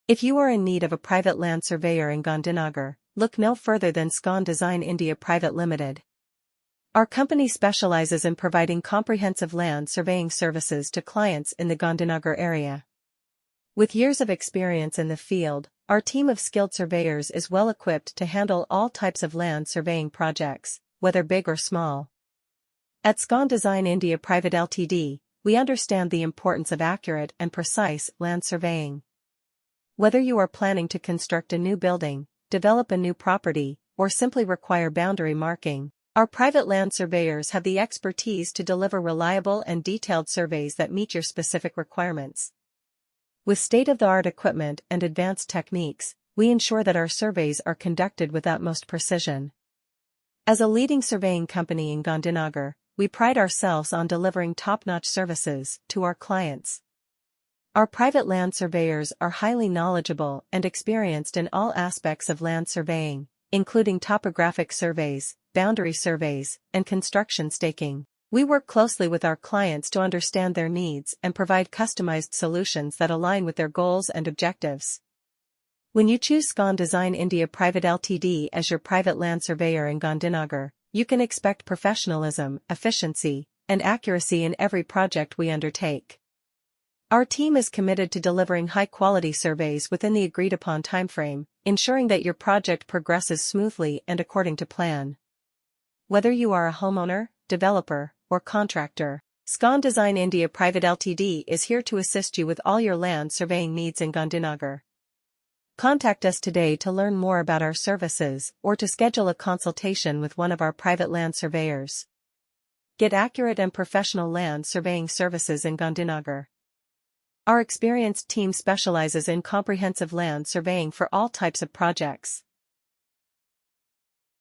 If you are in need of a private land surveyor in Gandhinagar, look no further than SCON Design India Pvt Ltd. Our company specializes in providing comprehensive land surveying services to clients in the Gandhinagar area. With years of experience in the field, our team of skilled surveyors is well equipped to handle all types of land surveying projects, whether big or small. At SCON Design India Pvt Ltd, we understand the importance of accurate and precise land surveying. Whether you are planning to construct a new building, develop a new property, or simply require boundary marking, our private land surveyors have the expertise to deliver reliable and detailed surveys that meet your specific requirements. With state-of-the-art equipment and advanced techniques, we ensure that our surveys are conducted with utmost precision. As a leading surveying company in Gandhinagar, we pride ourselves on delivering top-notch services to our clients. Our private land surveyors are highly knowledgeable and experienced in all aspects of land surveying, including topographic surveys, boundary surveys, and construction staking. We work closely with our clients to understand their needs and provide customized solutions that align with their goals and objectives. When you choose SCON Design India Pvt Ltd as your private land surveyor in Gandhinagar, you can expect professionalism, efficiency, and accuracy in every project we undertake. Our team is committed to delivering high-quality surveys within the agreed-upon timeframe, ensuring that your project progresses smoothly and according to plan. Whether you are a homeowner, developer, or contractor, SCON Design India Pvt Ltd is here to assist you with all your land surveying needs in Gandhinagar. Contact us today to learn more about our services or to schedule a consultation with one of our private land surveyors. Get accurate and professional land surveying services in Gandhinagar. Our experienced team specializes in comprehensive land surveying for all types of projects.